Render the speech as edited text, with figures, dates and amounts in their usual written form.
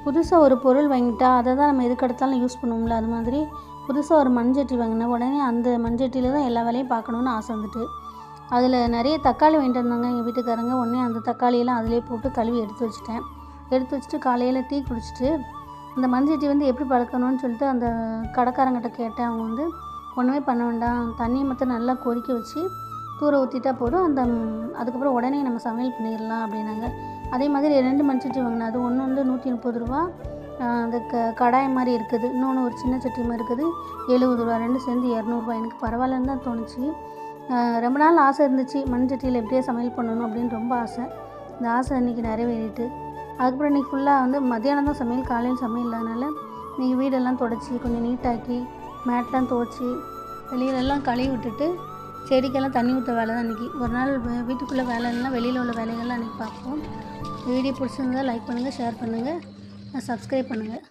புதுசாக ஒரு பொருள் வாங்கிட்டா அதை தான் நம்ம எதுக்கெடுத்தாலும் யூஸ் பண்ணுவோம்ல, அது மாதிரி புதுசாக ஒரு மண்சட்டி வாங்கினேன். உடனே அந்த மண்சட்டியில் தான் எல்லா வேலையும் பார்க்கணுன்னு ஆசை வந்துட்டு, அதில் நிறைய தக்காளி வாங்கிட்டு வந்தாங்க எங்கள் வீட்டுக்காரங்க. உடனே அந்த தக்காளியெல்லாம் அதிலே போட்டு கழுவி எடுத்து வச்சுட்டேன். எடுத்து வச்சுட்டு காலையில் டீ குடிச்சிட்டு அந்த மண்சட்டி எப்படி பழக்கணும்னு சொல்லிட்டு அந்த கடைக்காரங்கிட்ட கேட்டேன். அவங்க ஒன்றுமே பண்ண வேண்டாம், தண்ணியை மட்டும் நல்லா கொதிக்க வச்சு தூர ஊற்றிட்டா போதும், அதுக்கப்புறம் உடனே நம்ம சமையல் பண்ணிடலாம் அப்படின்னாங்க. அதே மாதிரி 2 மண்சட்டி வாங்கினேன். அது ஒன்று 130 ரூபா, அந்த கடாய் மாதிரி இருக்குது. இன்னொன்று ஒரு சின்ன சட்டி மாதிரி இருக்குது, 70 ரூபா. 2 சேர்ந்து 200 ரூபா. எனக்கு பரவாயில்லன்னு தான் தோணுச்சு. ரொம்ப நாள் ஆசை இருந்துச்சு, மண்சட்டியில் எப்படியே சமையல் பண்ணணும் அப்படின்னு ரொம்ப ஆசை. இந்த ஆசை இன்றைக்கி நிறைவேறிட்டு, அதுக்கப்புறம் இன்றைக்கி ஃபுல்லாக மத்தியானம் தான் சமையல், காலையில் சமையல் இல்லாதனால இன்றைக்கி வீடெல்லாம் தொடச்சி கொஞ்சம் நீட்டாக்கி மேட்லாம் துவச்சி வெளியிலெல்லாம் கழுவி விட்டுட்டு செடிக்கெல்லாம் தண்ணி ஊற்ற வேலை தான் இன்றைக்கி. ஒரு நாள் வீட்டுக்குள்ளே வேலை இல்லைனா வெளியில் உள்ள வேலைகள்லாம் இன்றைக்கி பார்ப்போம். வீடியோ பிடிச்சிருந்தா லைக் பண்ணுங்கள், ஷேர் பண்ணுங்கள், சப்ஸ்கிரைப் பண்ணுங்கள்.